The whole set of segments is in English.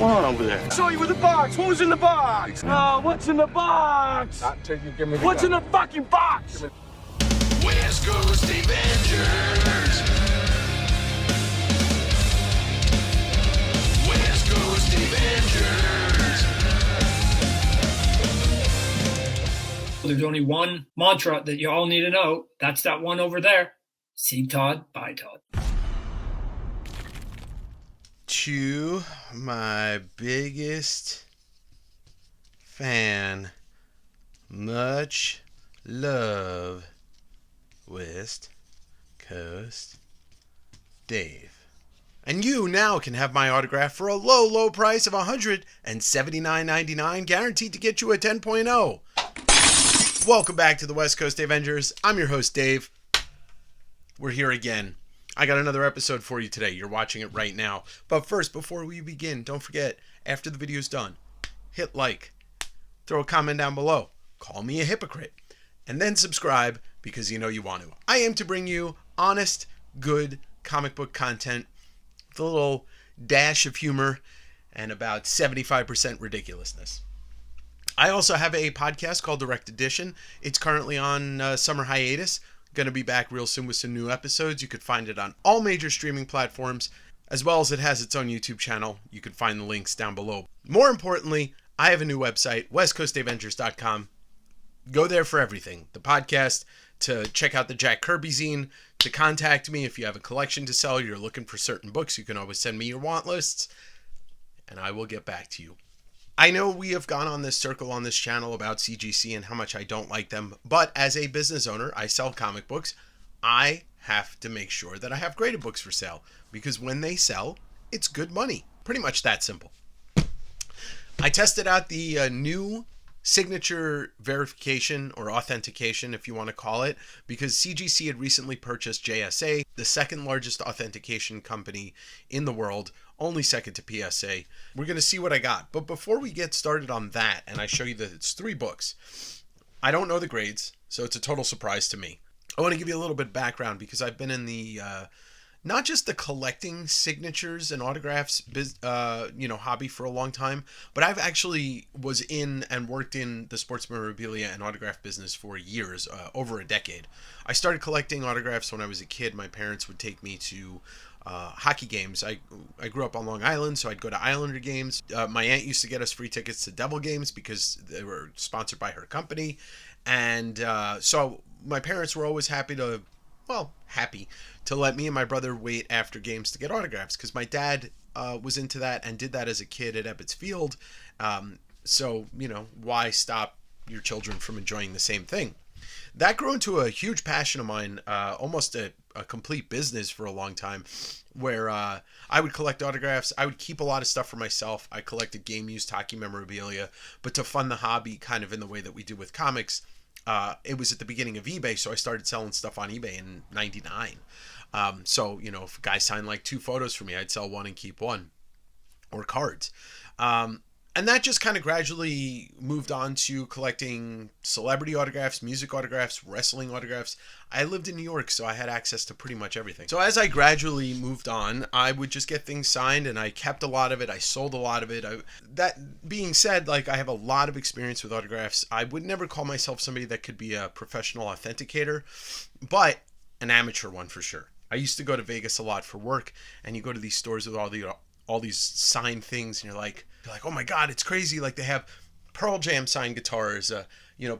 going on over there? I saw you with the box. What was in the box? What's in the box? Not until you give me the What's in gun. the fucking box? West Coast Davengers. West Coast Davengers. There's only one mantra that you all need to know. That's that one over there. See Todd, bye Todd. To my biggest fan, much love, West Coast Dave. And you now can have my autograph for a low, low price of $179.99, guaranteed to get you a 10.0. Welcome back to the West Coast Davengers. I'm your host, Dave. We're here again. I got another episode for you today. You're watching it right now. But first, before we begin, don't forget, after the video's done, hit like, throw a comment down below, call me a hypocrite, and then subscribe because you know you want to. I aim to bring you honest, good comic book content with a little dash of humor and about 75% ridiculousness. I also have a podcast called Direct Edition. It's currently on summer hiatus. Going to be back real soon with some new episodes. You could find it on all major streaming platforms, as well as it has its own YouTube channel. You can find the links down below. More importantly, I have a new website, westcoastdavengers.com. Go there for everything. The podcast, to check out the Jack Kirby zine, to contact me if you have a collection to sell, you're looking for certain books, you can always send me your want lists, and I will get back to you. I know we have gone on this circle on this channel about CGC and how much I don't like them, but as a business owner, I sell comic books. I have to make sure that I have graded books for sale, because when they sell, it's good money. Pretty much that simple. I tested out the new signature verification or authentication, if you want to call it, because CGC had recently purchased JSA, the second largest authentication company in the world, only second to PSA. We're going to see what I got. But before we get started on that, and I show you that it's 3 books, I don't know the grades, so it's a total surprise to me. I want to give you a little bit of background because I've been in the, not just the collecting signatures and autographs, hobby for a long time, but I've actually was in and worked in the sports memorabilia and autograph business for years, over a decade. I started collecting autographs when I was a kid. My parents would take me to hockey games. I grew up on Long Island, so I'd go to Islander games. My aunt used to get us free tickets to Devil games because they were sponsored by her company. And so my parents were always happy to let me and my brother wait after games to get autographs, because my dad was into that and did that as a kid at Ebbets Field. So, why stop your children from enjoying the same thing? That grew into a huge passion of mine, almost a complete business for a long time, where I would collect autographs. I would keep a lot of stuff for myself. I collected game-used hockey memorabilia, but to fund the hobby kind of in the way that we do with comics, it was at the beginning of eBay, so I started selling stuff on eBay in '99. So, if a guy signed like 2 photos for me, I'd sell 1 and keep 1, or cards. And that just kind of gradually moved on to collecting celebrity autographs, music autographs, wrestling autographs. I lived in New York, so I had access to pretty much everything. So as I gradually moved on, I would just get things signed, and I kept a lot of it. I sold a lot of it. That being said, I have a lot of experience with autographs. I would never call myself somebody that could be a professional authenticator, but an amateur one for sure. I used to go to Vegas a lot for work, and you go to these stores with all these signed things, and you're like, oh my God, it's crazy. They have Pearl Jam signed guitars,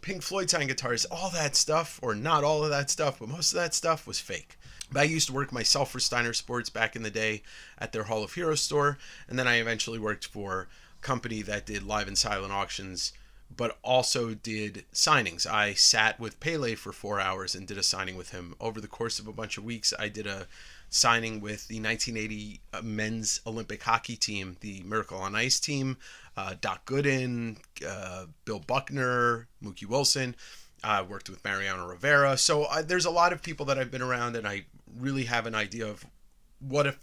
Pink Floyd signed guitars, all that stuff, or not all of that stuff, but most of that stuff was fake. But I used to work myself for Steiner Sports back in the day at their Hall of Heroes store, and then I eventually worked for a company that did live and silent auctions, but also did signings. I sat with Pele for 4 hours and did a signing with him. Over the course of a bunch of weeks, I did a signing with the 1980 men's Olympic hockey team, the Miracle on Ice team, Doc Gooden, Bill Buckner, Mookie Wilson. I worked with Mariano Rivera. So there's a lot of people that I've been around, and I really have an idea of what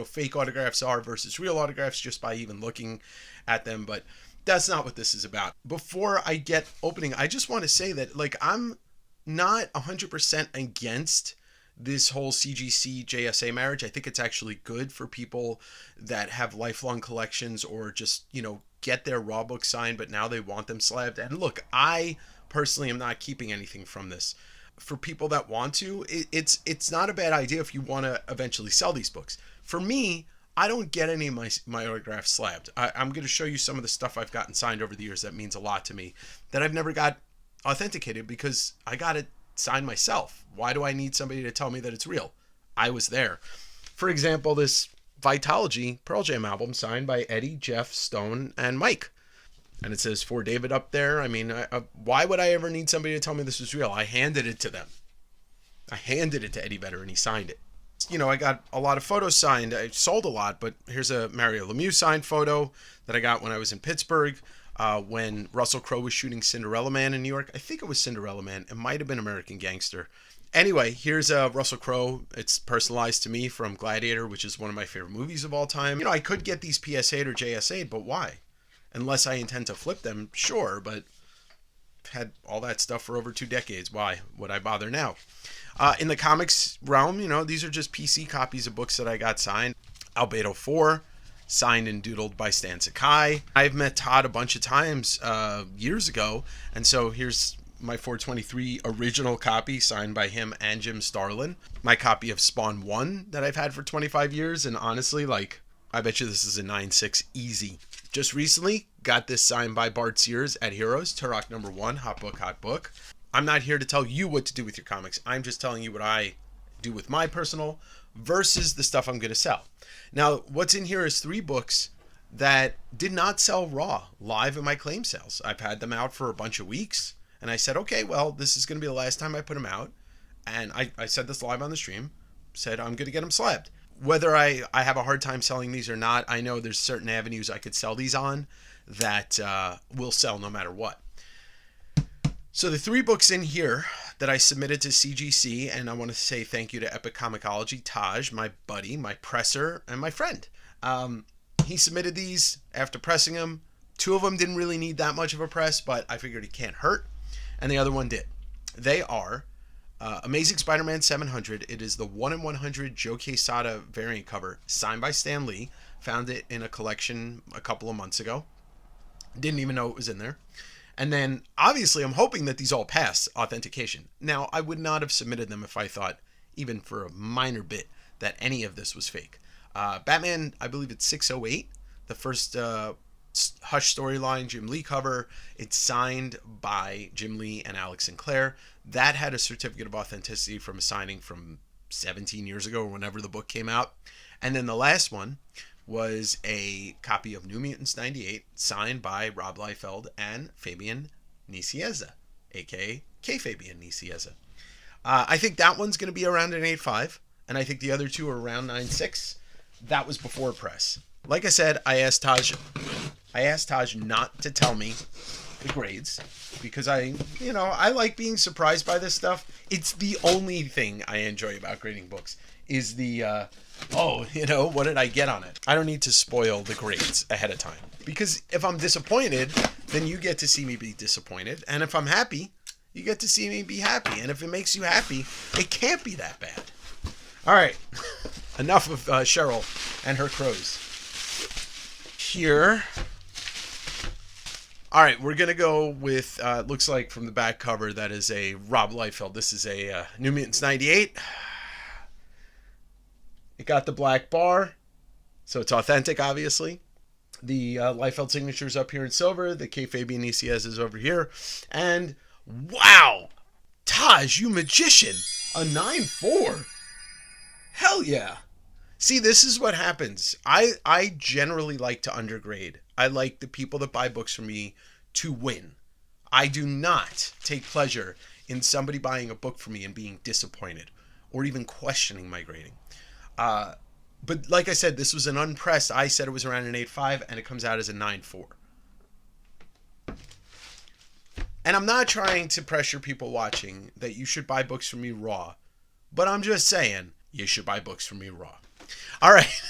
fake autographs are versus real autographs just by even looking at them. But that's not what this is about. Before I get opening, I just want to say that I'm not 100% against this whole CGC JSA marriage. I think it's actually good for people that have lifelong collections or just, you know, get their raw books signed, but now they want them slabbed. And look, I personally am not keeping anything from this. For people that want to, it's not a bad idea if you want to eventually sell these books. For me, I don't get any of my autographs slabbed. I'm going to show you some of the stuff I've gotten signed over the years that means a lot to me that I've never got authenticated because I got it signed myself. Why do I need somebody to tell me that it's real? I was there. For example, this Vitology Pearl Jam album signed by Eddie, Jeff, Stone, and Mike. And it says for David up there. I mean, why would I ever need somebody to tell me this was real? I handed it to them. I handed it to Eddie Vedder and he signed it. You know, I got a lot of photos signed. I sold a lot, but here's a Mario Lemieux signed photo that I got when I was in Pittsburgh when Russell Crowe was shooting Cinderella Man in New York. I think it was Cinderella Man. It might have been American Gangster. Anyway, here's Russell Crowe. It's personalized to me from Gladiator, which is one of my favorite movies of all time. You know, I could get these PS8 or JS8, but why? Unless I intend to flip them, sure, but I've had all that stuff for over 2 decades. Why would I bother now? In the comics realm, you know, these are just PC copies of books that I got signed. Albedo 4, signed and doodled by Stan Sakai. I've met Todd a bunch of times years ago, and so here's my 423 original copy signed by him and Jim Starlin. My copy of Spawn 1 that I've had for 25 years, and honestly, like, I bet you this is a 9.6 easy. Just recently, got this signed by Bart Sears at Heroes, Turok #1, Hot Book, Hot Book. I'm not here to tell you what to do with your comics. I'm just telling you what I do with my personal versus the stuff I'm going to sell. Now, what's in here is 3 books that did not sell raw live in my claim sales. I've had them out for a bunch of weeks, and I said, okay, well, this is going to be the last time I put them out. And I said this live on the stream, said I'm going to get them slabbed. Whether I have a hard time selling these or not, I know there's certain avenues I could sell these on that will sell no matter what. So the 3 books in here that I submitted to CGC, and I want to say thank you to Epic Comicology, Taj, my buddy, my presser, and my friend. He submitted these after pressing them. 2 of them didn't really need that much of a press, but I figured it can't hurt, and the other one did. They are Amazing Spider-Man 700. It is the 1 in 100 Joe Quesada variant cover signed by Stan Lee. Found it in a collection a couple of months ago. Didn't even know it was in there. And then obviously I'm hoping that these all pass authentication. Now, I would not have submitted them if I thought, even for a minor bit, that any of this was fake. Batman, I believe it's 608, the first Hush storyline Jim Lee cover. It's signed by Jim Lee and Alex Sinclair. That had a certificate of authenticity from a signing from 17 years ago or whenever the book came out. And then the last one was a copy of New Mutants 98 signed by Rob Liefeld and Fabian Nicieza, aka K. Fabian Nicieza. I think that one's going to be around an 8.5, and I think the other 2 are around 9.6. That was before press. Like I said, I asked Taj not to tell me the grades because I like being surprised by this stuff. It's the only thing I enjoy about grading books is the what did I get on it? I don't need to spoil the grades ahead of time because if I'm disappointed, then you get to see me be disappointed, and if I'm happy, you get to see me be happy, and if it makes you happy, it can't be that bad. All right, enough of Cheryl and her crows. Here. All right, we're going to go with, looks like from the back cover, that is a Rob Liefeld. This is a New Mutants 98. It got the black bar, so it's authentic, obviously. The Liefeld signature's up here in silver. The K. Fabian Nicieza is over here. And, wow! Taj, you magician! A 9.4! Hell yeah! See, this is what happens. I generally like to undergrade. I like the people that buy books from me to win. I do not take pleasure in somebody buying a book from me and being disappointed or even questioning my grading. But like I said, this was an unpressed. I said it was around an 8.5, and it comes out as a 9.4. And I'm not trying to pressure people watching that you should buy books from me raw, but I'm just saying you should buy books from me raw. All right.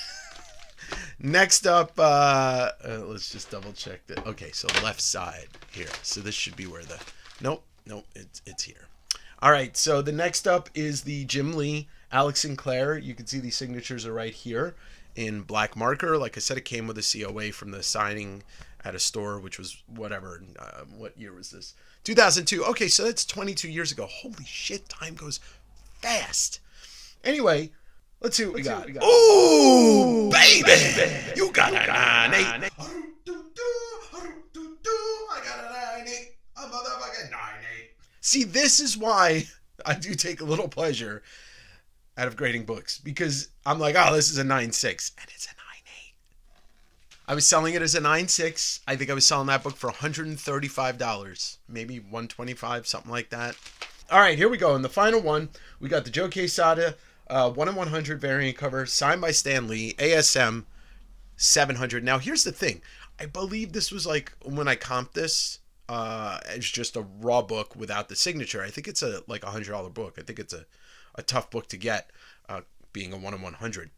Next up, let's just double check that. Okay, so left side here. So this should be where the... Nope, it's here. All right, so the next up is the Jim Lee Alex Sinclair, you can see these signatures are right here in black marker. Like I said, it came with a COA from the signing at a store, which was whatever. What year was this? 2002. Okay, so that's 22 years ago. Holy shit, time goes fast. Anyway, let's see what we got. Ooh, baby! You got a 9-8. I got a 9-8. A motherfucking 9-8. See, this is why I do take a little pleasure out of grading books, because I'm like, oh, this is a 9.6, and it's a 9.8. I was selling it as a 9.6. I think I was selling that book for $135, maybe $125, something like that. All right, here we go. In the final one, we got the Joe Quesada 1 in 100 variant cover, signed by Stan Lee, ASM 700. Now, here's the thing. I believe this was like when I comped this as just a raw book without the signature. I think it's like $100 book. I think it's a tough book to get, being a 1 in 100.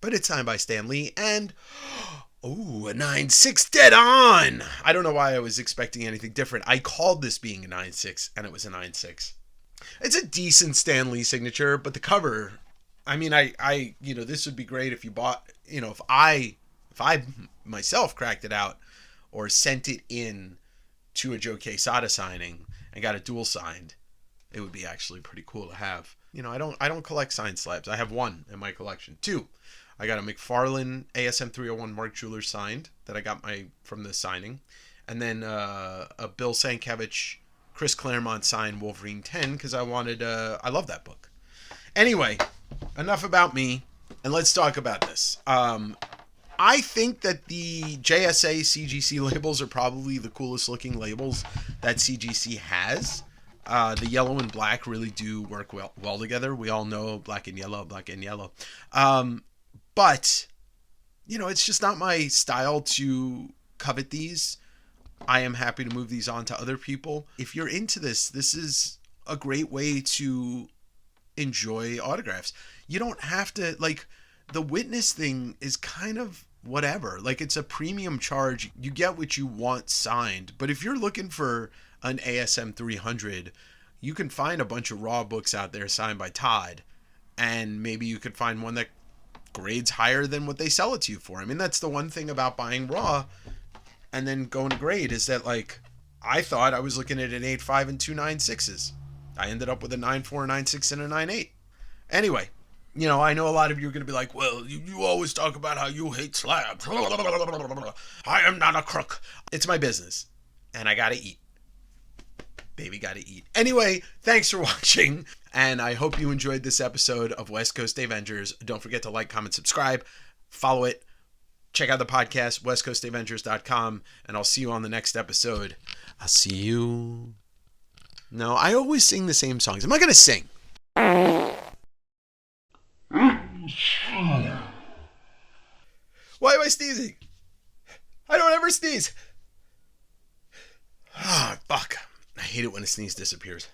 But it's signed by Stan Lee, and ooh, a 9.6, dead on. I don't know why I was expecting anything different. I called this being a 9.6, and it was a 9.6. It's a decent Stan Lee signature, but the cover, I mean, I this would be great if you bought, if I myself cracked it out or sent it in to a Joe Quesada signing and got it dual signed. It would be actually pretty cool to have. I don't collect signed slabs. I have one in my collection. Two, I got a McFarlane ASM 301 Mark Jeweler signed that I got from the signing, and then a Bill Sienkiewicz, Chris Claremont signed Wolverine 10 because I love that book. Anyway, enough about me, and let's talk about this. I think that the JSA CGC labels are probably the coolest looking labels that CGC has. The yellow and black really do work well together. We all know black and yellow. But, it's just not my style to covet these. I am happy to move these on to other people. If you're into this is a great way to enjoy autographs. You don't have to, the witness thing is kind of whatever. It's a premium charge. You get what you want signed. But if you're looking for an ASM 300, you can find a bunch of raw books out there signed by Todd, and maybe you could find one that grades higher than what they sell it to you for. I mean, that's the one thing about buying raw and then going to grade is that, I thought I was looking at an 8.5 and 2 9.6s. I ended up with a 9.4, 9.6, and a 9.8. Anyway, I know a lot of you are going to be like, well, you always talk about how you hate slabs. I am not a crook. It's my business, and I got to eat. Baby gotta eat. Anyway, thanks for watching, and I hope you enjoyed this episode of West Coast Davengers. Don't forget to like, comment, subscribe, follow it, check out the podcast, westcoastdavengers.com, and I'll see you on the next episode. I'll see you. No, I always sing the same songs. I'm not gonna sing. Why am I sneezing? I don't ever sneeze. Ah, fuck. I hate it when a sneeze disappears.